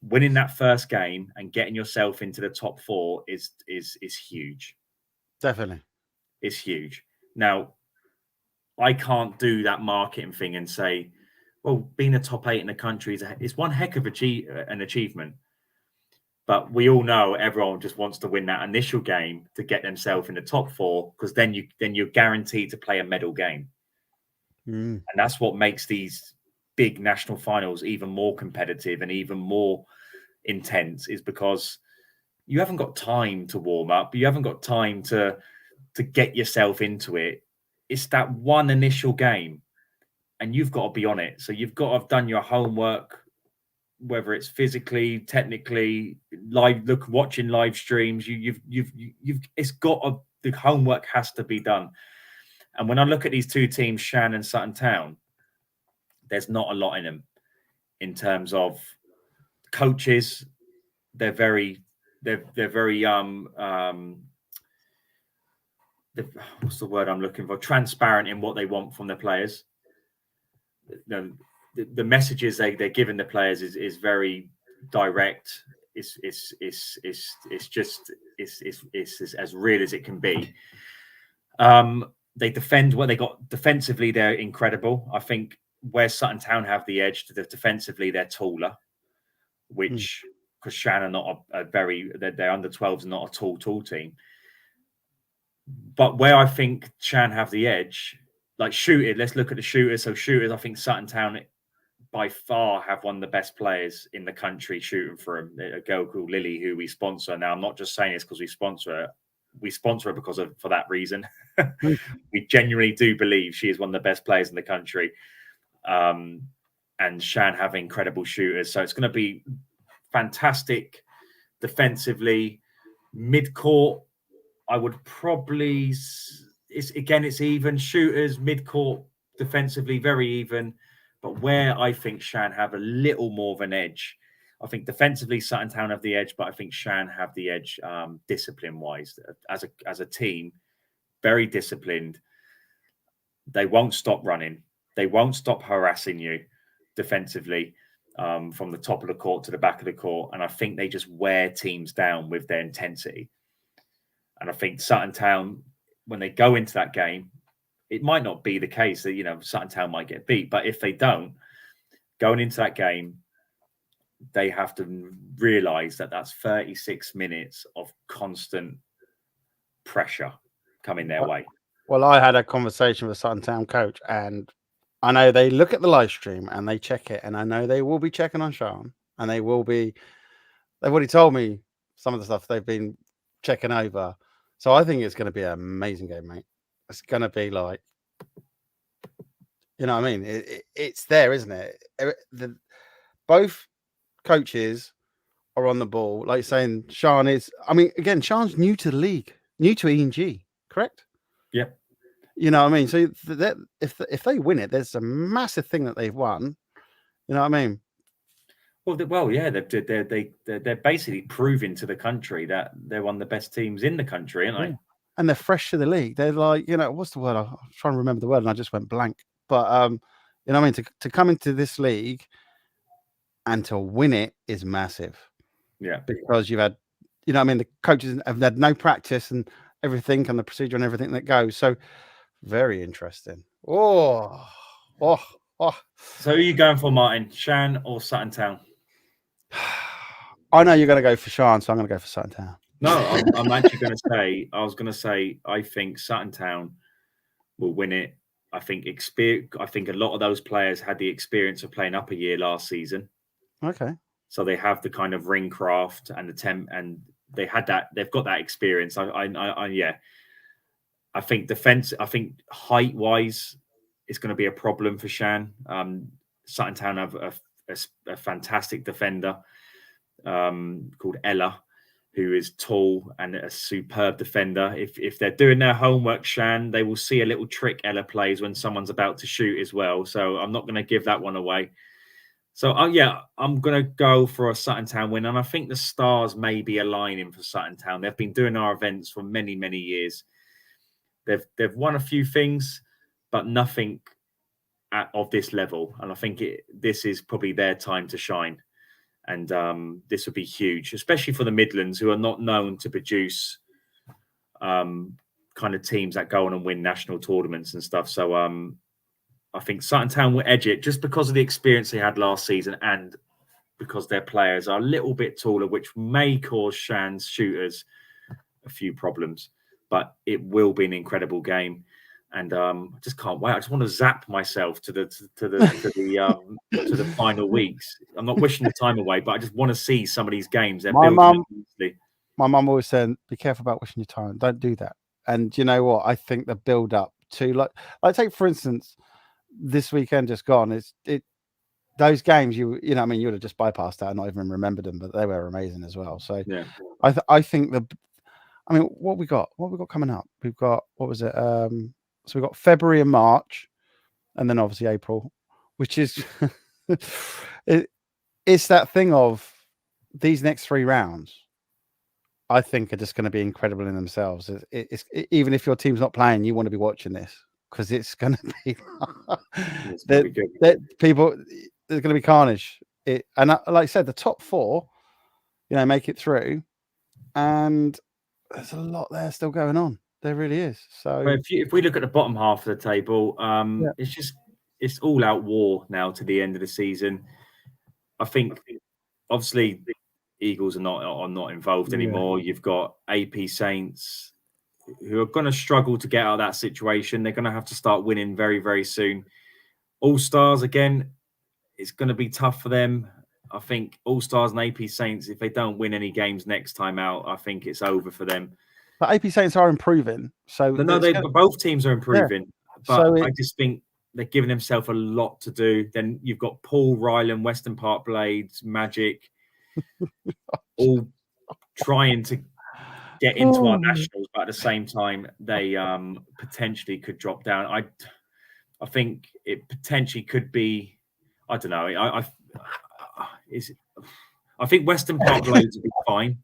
Winning that first game and getting yourself into the top 4 is huge. Definitely. It's huge. Now, I can't do that marketing thing and say, well, being a top 8 in the country is one heck of an achievement. But we all know everyone just wants to win that initial game to get themselves in the top 4, because then you're guaranteed to play a medal game. And that's what makes these big national finals even more competitive and even more intense, is because you haven't got time to warm up. You haven't got time to get yourself into it. It's that one initial game and you've got to be on it. So you've got to have done your homework, whether it's physically, technically, watching live streams. The homework has to be done. And when I look at these two teams, Shan and Sutton Town, there's not a lot in them in terms of coaches. They're very what's the word I'm looking for? Transparent in what they want from their players. The messages they're giving the players is very direct. It's as real as it can be. They defend what they got defensively. They're incredible. I think where Sutton Town have the edge, defensively they're taller, which because Shan are not their under 12s are not a tall team. But where I think Shan have the edge, like shooting, let's look at the shooters. So shooters, I think Sutton Town by far have one of the best players in the country shooting for them. A girl called Lily, who we sponsor. Now, I'm not just saying this because we sponsor her. We sponsor her for that reason. We genuinely do believe she is one of the best players in the country. And Shan have incredible shooters. So it's going to be fantastic defensively. Mid-court, I would probably... It's even. Shooters, mid-court, defensively, very even. But where I think Shan have a little more of an edge, I think defensively Sutton Town have the edge, but I think Shan have the edge discipline-wise. As a team, very disciplined. They won't stop running. They won't stop harassing you defensively from the top of the court to the back of the court. And I think they just wear teams down with their intensity. And I think Sutton Town, when they go into that game, it might not be the case that, Sutton Town might get beat. But if they don't, going into that game, they have to realise that that's 36 minutes of constant pressure coming their way. Well, I had a conversation with a Sutton Town coach, and I know they look at the live stream and they check it, and I know they will be checking on Shan, and they've already told me some of the stuff they've been checking over. So I think it's going to be an amazing game, mate. It's going to be like, you know what I mean? It's there, isn't it? Both coaches are on the ball. Like saying, Shan is, again, Shan's new to the league, new to ENG, correct? Yep. You know what I mean? So if they win it, there's a massive thing that they've won. You know what I mean? Well, yeah, they're basically proving to the country that they're one of the best teams in the country, aren't they? Yeah. And they're fresh to the league. They're like, what's the word? I'm trying to remember the word, and I just went blank. But you know what I mean? To come into this league and to win it is massive. Yeah, because you've had, the coaches have had no practice and everything, and the procedure and everything that goes. So very interesting. Oh. So who are you going for, Martin? Shan or Sutton Town? I know you're going to go for Shan, so I'm going to go for Sutton Town. No, I'm actually going to say, I think Sutton Town will win it. I think a lot of those players had the experience of playing up a year last season. Okay. So they have the kind of ring craft and the temp, and they've got that experience. I think height wise, it's going to be a problem for Shan. Sutton Town have a fantastic defender called Ella, who is tall and a superb defender. If they're doing their homework, Shan, they will see a little trick Ella plays when someone's about to shoot as well. So I'm not going to give that one away. So, I'm going to go for a Sutton Town win. And I think the stars may be aligning for Sutton Town. They've been doing our events for many, many years. They've won a few things, but nothing of this level. And I think this is probably their time to shine. And this would be huge, especially for the Midlands, who are not known to produce kind of teams that go on and win national tournaments and stuff. So, I think Sutton Town will edge it just because of the experience they had last season and because their players are a little bit taller, which may cause Shan's shooters a few problems. But it will be an incredible game, and I just can't wait. I just want to zap myself to the final weeks. I'm not wishing the time away, but I just want to see some of these games. My mum always said, "Be careful about wishing your time. Don't do that." And you know what? I think the build up to like take for instance. This weekend just gone. Those games you would have just bypassed that and not even remembered them, but they were amazing as well. So yeah, I think what we got coming up? We've got what was it? So we've got February and March, and then obviously April, which is it's that thing of these next 3 rounds. I think are just going to be incredible in themselves. It's even if your team's not playing, you want to be watching this. Because it's going to be, people. There's going to be carnage. And like I said, the top 4, make it through, and there's a lot there still going on. There really is. So if we look at the bottom half of the table, it's all out war now to the end of the season. I think obviously the Eagles are not involved anymore. You've got AP Saints, who are going to struggle to get out of that situation. They're going to have to start winning very, very soon. All Stars, again, it's going to be tough for them. I think All Stars and AP Saints, if they don't win any games next time out, I think it's over for them. But AP Saints are improving. So both teams are improving. Yeah. But I just think they're giving themselves a lot to do. Then you've got Poole, Ryland, Western Park Blades, Magic, all trying to get into our nationals, but at the same time, they potentially could drop down. I think it potentially could be. I don't know. I think Western Park Blades will be fine.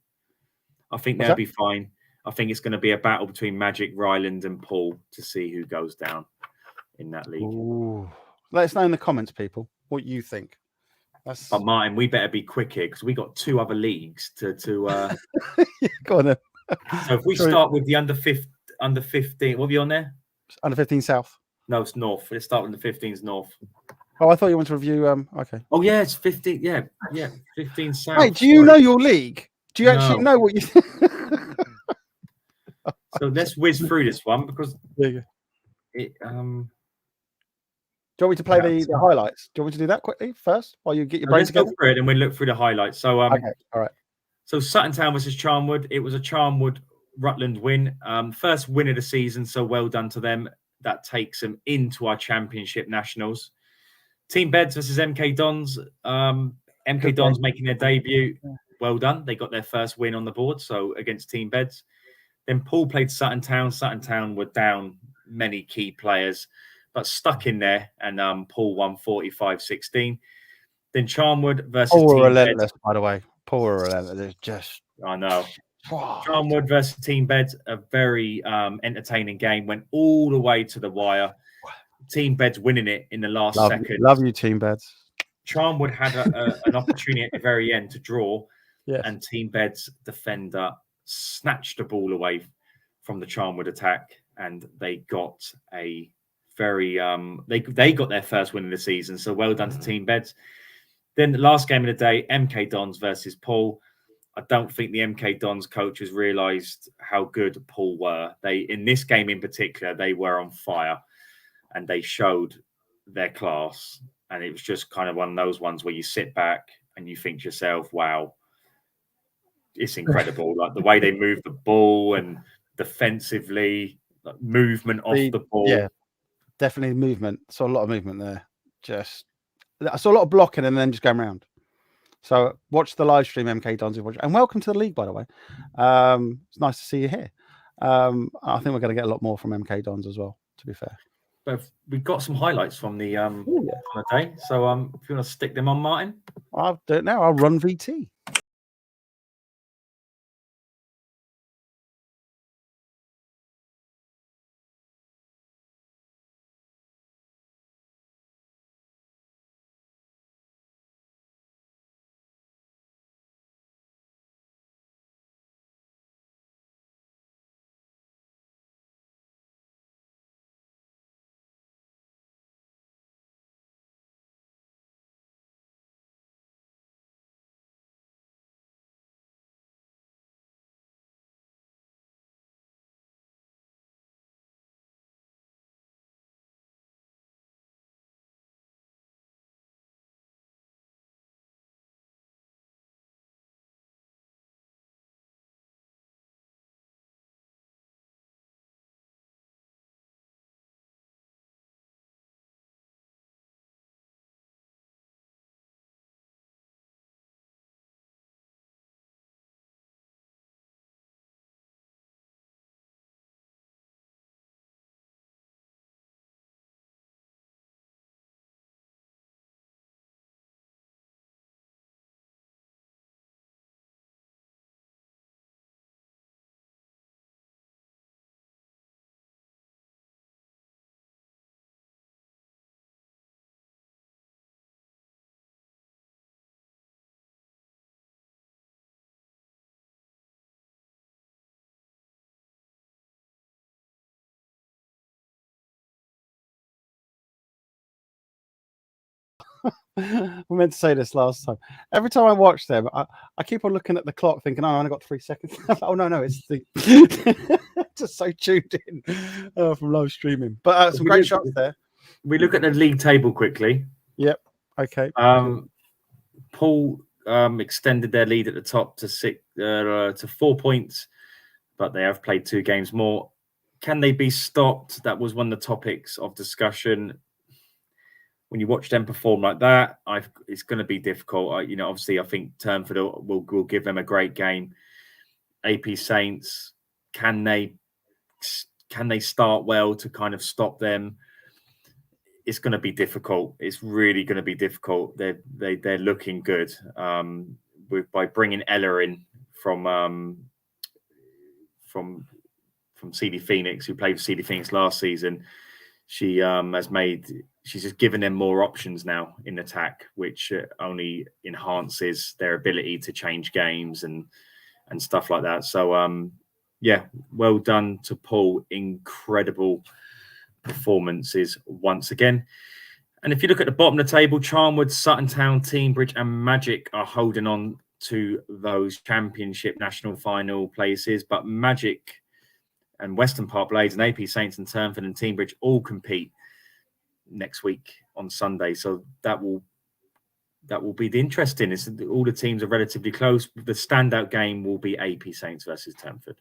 I think they'll be fine. I think it's going to be a battle between Magic, Ryland, and Poole to see who goes down in that league. Ooh. Let us know in the comments, people, what you think. But Martin, we better be quick here because we got 2 other leagues to. Go on then. So if we start with the under 15, what are you on there? Under 15 South. No, it's North. Let's start with the 15s North. Oh, I thought you wanted to review. Okay. Oh yeah, it's 15. Yeah, 15 South. Wait, do you know your league? Do you actually know what you? So let's whiz through this one because do you want me to play the highlights? Do you want me to do that quickly first while you get your brains together? Let's go through it and we'll look through the highlights. So okay, all right. So Sutton Town versus Charnwood. It was a Charnwood Rutland win. First win of the season. So well done to them. That takes them into our championship nationals. Team Beds versus MK Dons. MK Dons making their debut. Well done. They got their first win on the board. So against Team Beds. Then Poole played Sutton Town. Sutton Town were down many key players, but stuck in there. And Poole won 45-16. Then Charnwood versus Poole Team relentless, Beds. by the way. Poole relentless. Just I know. Charnwood versus Team Beds, a very entertaining game. Went all the way to the wire. Team Beds winning it in the last second. Love you, Team Beds. Charnwood had an opportunity at the very end to draw, and Team Beds defender snatched the ball away from the Charnwood attack, and they got a very they got their first win of the season. So well done to Team Beds. Then the last game of the day, MK Dons versus Poole. I don't think the MK Dons coaches realised how good Poole were. They in this game in particular, they were on fire. and they showed their class. And it was just kind of one of those ones where you sit back and you think to yourself, wow, it's incredible. Like the way they move the ball and defensively, like movement off the ball. Yeah, definitely movement. Saw a lot of movement there. I saw a lot of blocking and then just going around. So watch the live stream, MK Dons, and welcome to the league, by the way. It's nice to see you here. I think we're going to get a lot more from MK Dons as well, to be fair. But we've got some highlights from the day. So if you want to stick them on, Martin. I'll do it now. I'll run VT. We meant to say this last time. Every time I watch them, I keep on looking at the clock, thinking, "Oh, I only got 3 seconds." Oh no, it's the just so tuned in from live streaming. But some great shots there. We look at the league table quickly. Yep. Okay. Poole extended their lead at the top to 4 points, but they have played 2 games more. Can they be stopped? That was one of the topics of discussion. When you watch them perform like that, it's going to be difficult. Obviously, I think Turnford will give them a great game. AP Saints, can they start well to kind of stop them? It's going to be difficult. It's really going to be difficult. They're looking good. By bringing Ella in from CD Phoenix, who played for CD Phoenix last season. She's just given them more options now in attack, which only enhances their ability to change games and stuff like that. So, well done to Poole. Incredible performances once again. And if you look at the bottom of the table, Charnwood, Sutton Town, Teambridge and Magic are holding on to those championship national final places. But Magic and Western Park Blades and AP Saints and Turnford and Teambridge all compete next week on Sunday. So that will be the interesting. All the teams are relatively close. The standout game will be AP Saints versus Turnford.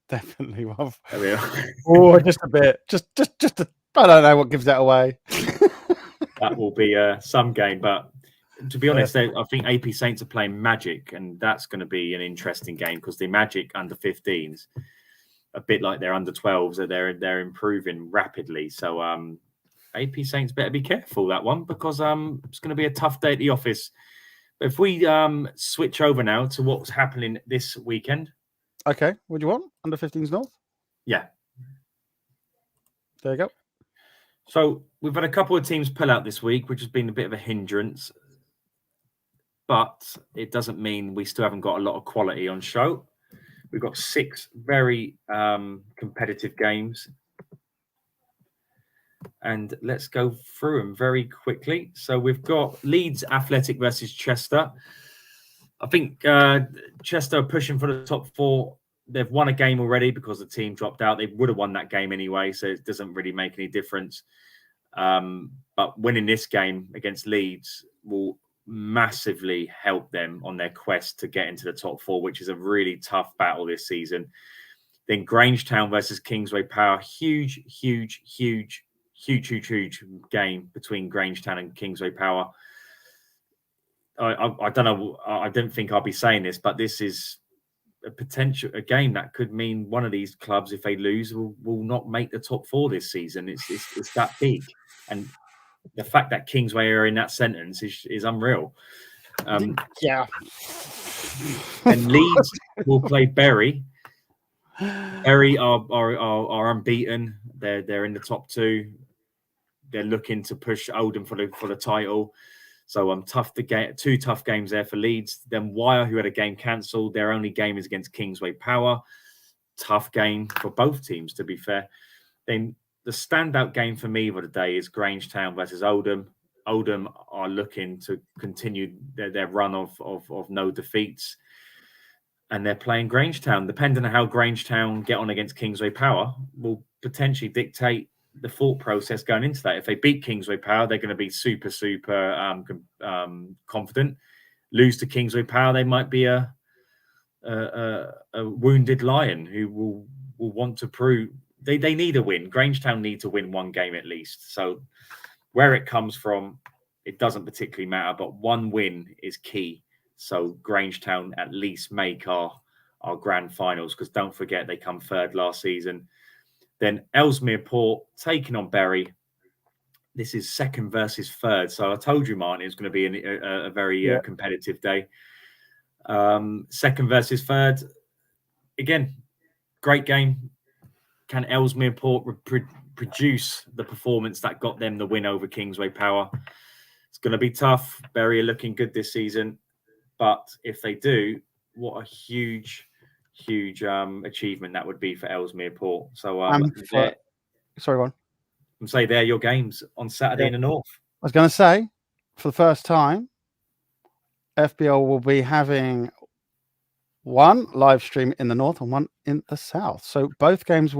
Definitely. Well, oh, just a bit. Just I don't know what gives that away. That will be some game, but to be honest, I think AP Saints are playing Magic, and that's going to be an interesting game because the Magic under 15s, a bit like their under 12s, they're improving rapidly. So AP Saints better be careful that one because it's going to be a tough day at the office. But if we switch over now to what's happening this weekend. Okay, what do you want? Under 15s North? Yeah. There you go. So we've had a couple of teams pull out this week, which has been a bit of a hindrance. But it doesn't mean we still haven't got a lot of quality on show. We've got 6 very competitive games. And let's go through them very quickly. So we've got Leeds Athletic versus Chester. I think Chester are pushing for the top 4 they've won a game already because the team dropped out. They would have won that game anyway, so it doesn't really make any difference. But winning this game against Leeds will massively help them on their quest to get into the top 4, which is a really tough battle this season. Then Grangetown versus Kingsway Power, huge game between Grangetown and Kingsway Power. I don't know. I don't think I'll be saying this, but this is a game that could mean one of these clubs, if they lose, will not make the top 4 this season. It's that big, and the fact that Kingsway are in that sentence is unreal. Yeah. And Leeds will play Bury. Bury are unbeaten. They're in the top 2. They're looking to push Oldham for the title. So tough to get 2 tough games there for Leeds. Then Wyre, who had a game cancelled, their only game is against Kingsway Power. Tough game for both teams, to be fair. Then the standout game for me for the day is Grangetown versus Oldham. Oldham are looking to continue their run of no defeats, and they're playing Grangetown. Depending on how Grangetown get on against Kingsway Power, will potentially dictate the thought process going into that. If they beat Kingsway Power, they're going to be super confident. Lose to Kingsway Power, they might be a wounded lion who will want to prove they need a win. Grangetown need to win 1 game at least. So where it comes from, it doesn't particularly matter, but 1 win is key. So Grangetown at least make our grand finals, because don't forget they come 3rd last season. Then Ellesmere Port taking on Bury. This is 2nd versus 3rd. So I told you, Martin, it's going to be a very competitive day. 2nd versus 3rd. Again, great game. Can Ellesmere Port produce the performance that got them the win over Kingsway Power? It's going to be tough. Bury are looking good this season. But if they do, what a huge achievement that would be for Ellesmere Port. So sorry, go on. Say they're your games on Saturday in the North. I was going to say, for the first time, FPL will be having 1 live stream in the North and 1 in the South. So both games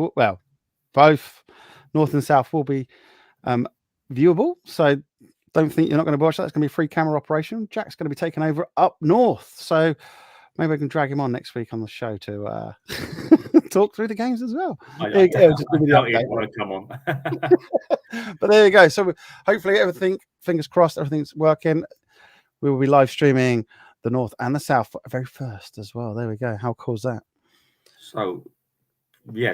both North and South will be viewable. So don't think you're not going to watch that. It's going to be a free camera operation. Jack's going to be taking over up north. So maybe I can drag him on next week on the show to talk through the games as well. I doubt he'd want to come on. But there you go. So hopefully everything, fingers crossed, everything's working. We will be live streaming the North and the South for the very first as well. There we go. How cool is that? So,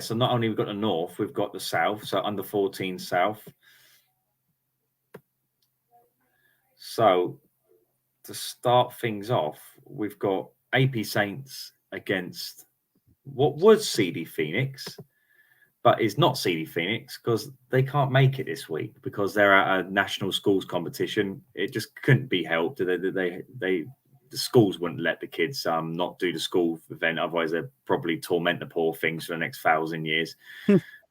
so not only we've got the North, we've got the South. So under 14 South. So to start things off, we've got AP Saints against what was CD Phoenix, but is not CD Phoenix because they can't make it this week because they're at a national schools competition. It just couldn't be helped. The schools wouldn't let the kids not do the school event, otherwise they'd probably torment the poor things for the next 1,000 years.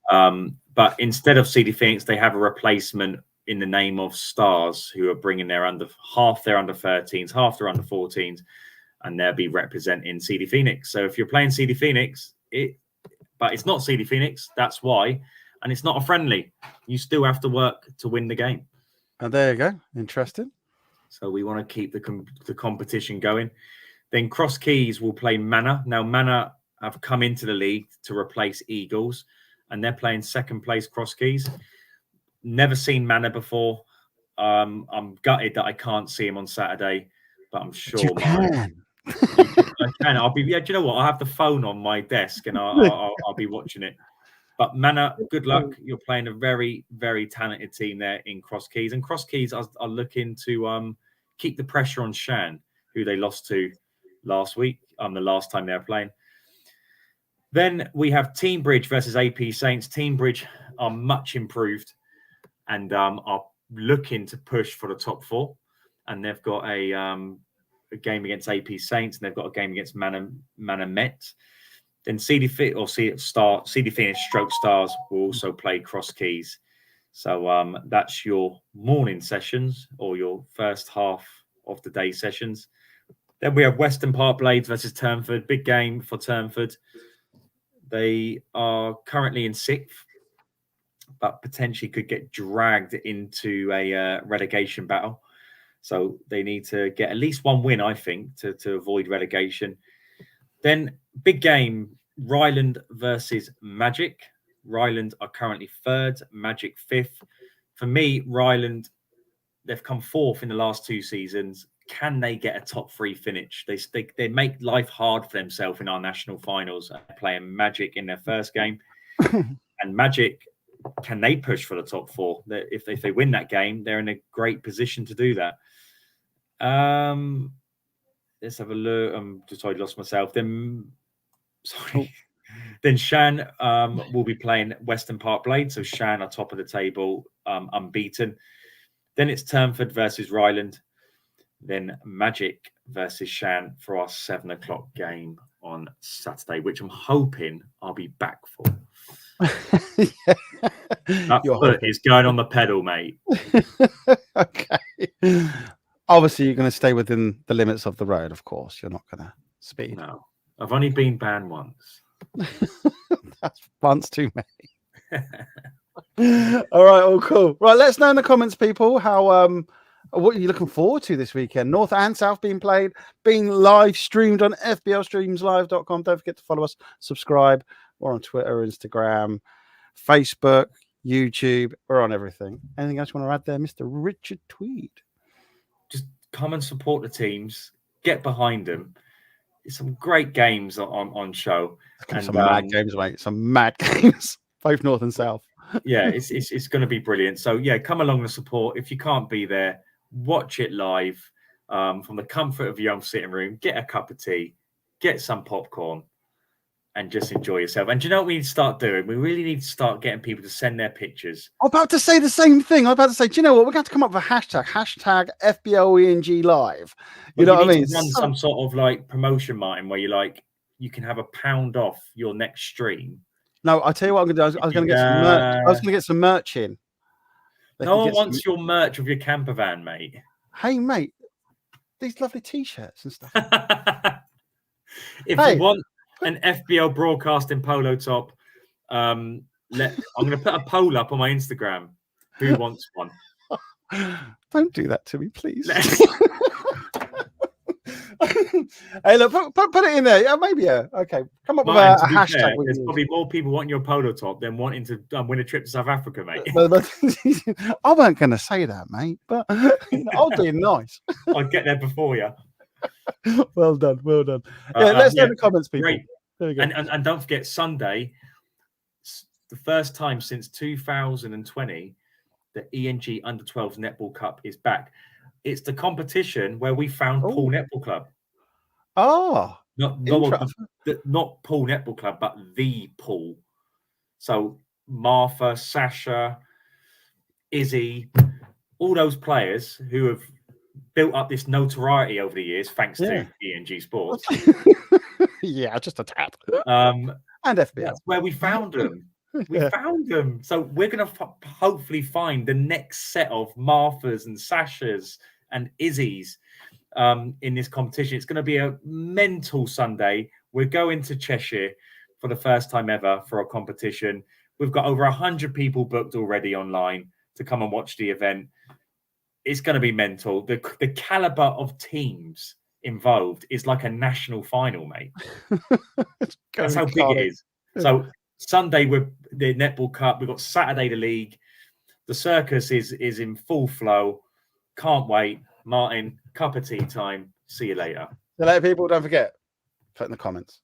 But instead of CD Phoenix, they have a replacement in the name of Stars, who are bringing half their under 13s, half their under 14s, and they'll be representing CD Phoenix. So if you're playing CD Phoenix, but it's not CD Phoenix, that's why, and it's not a friendly. You still have to work to win the game. And there you go. Interesting. So we want to keep the competition going. Then Cross Keys will play Manor. Now Manor have come into the league to replace Eagles, and they're playing 2nd place Cross Keys. Never seen Manor before. I'm gutted that I can't see him on Saturday, but I'm sure you can. I can. I'll be. Yeah, do you know what? I'll have the phone on my desk and I'll be watching it. But Manor, good luck. You're playing a very, very talented team there in Cross Keys, and Cross Keys are looking to keep the pressure on Shan, who they lost to last week. The last time they were playing. Then we have Team Bridge versus AP Saints. Team Bridge are much improved and are looking to push for the top 4. And they've got a game against AP Saints, and they've got a game against Manor Met. Then CD Phoenix stroke Stars will also play Cross Keys. So that's your morning sessions or your first half of the day sessions. Then we have Western Park Blades versus Turnford. Big game for Turnford. They are currently in 6th, but potentially could get dragged into a relegation battle. So they need to get at least 1 win, I think, to avoid relegation. Then big game, Ryland versus Magic. Ryland are currently 3rd, Magic 5th. For me, Ryland, they've come 4th in the last 2 seasons. Can they get a top 3 finish? They make life hard for themselves in our national finals, playing Magic in their first game. And Magic, can they push for the top 4? If they win that game, they're in a great position to do that. Let's have a look. I'm just sorry, lost myself. Then Shan will be playing Western Park Blade. So Shan are top of the table, unbeaten. Then it's Turnford versus Ryland. Then Magic versus Shan for our 7 o'clock game on Saturday, which I'm hoping I'll be back for. That foot is going on the pedal, mate. Okay. Obviously, you're going to stay within the limits of the road, of course. You're not going to speed. No. I've only been banned once. That's once too many. All right, all cool. Right, let us know in the comments, people, how what are you looking forward to this weekend? North and South being played, being live streamed on fblstreamslive.com. Don't forget to follow us, subscribe. We're on Twitter, Instagram, Facebook, YouTube. We're on everything. Anything else you want to add there, Mr. Richard Tweed? Just come and support the teams. Get behind them. It's some great games on show. And some mad games, mate. Some mad games, both North and South. Yeah, it's going to be brilliant. So yeah, come along and support. If you can't be there, watch it live from the comfort of your own sitting room. Get a cup of tea, get some popcorn, and just enjoy yourself. And do you know what we need to start doing? We really need to start getting people to send their pictures. I'm about to say the same thing. I'm about to say, do you know what? We're going to come up with a hashtag FBL ENG Live. You know what I mean? Run some sort of like promotion, Martin, where you can have £1 off your next stream. No, I'll tell you what I'm going to do. I was going to get some merch. I was going to get some merch in. No one wants your merch of your camper van, mate. Hey, mate, these lovely T-shirts and stuff. If you want an FBL broadcasting polo top, I'm going to put a poll up on my Instagram. Who wants one? Don't do that to me, please. Hey, look, put it in there. Yeah, maybe. Yeah. Okay. Come up with a hashtag. Fair, there's probably more people wanting your polo top than wanting to win a trip to South Africa, mate. I weren't going to say that, mate, but I'll be nice. I'll get there before you. Well done. Well done. Yeah, let's know in the comments, people. Great. There we go. And don't forget, Sunday, the first time since 2020, the ENG Under-12 Netball Cup is back. It's the competition where we found Poole Netball Club. Oh, not Poole Netball Club, but the Poole. So Martha, Sasha, Izzy, all those players who have built up this notoriety over the years, thanks to ENG Sports. Yeah, just a tap. And FBL. That's where we found them. We found them. So we're going to hopefully find the next set of Marthas and Sashas and Izzies in this competition. It's going to be a mental Sunday. We're going to Cheshire for the first time ever for a competition. We've got over 100 people booked already online to come and watch the event. It's going to be mental. The caliber of teams involved is like a national final, mate. That's how big it is. So Sunday with the Netball Cup, we've got Saturday the league. The circus is in full flow. Can't wait. Martin, cup of tea time. See you later. So, people, don't forget, put in the comments.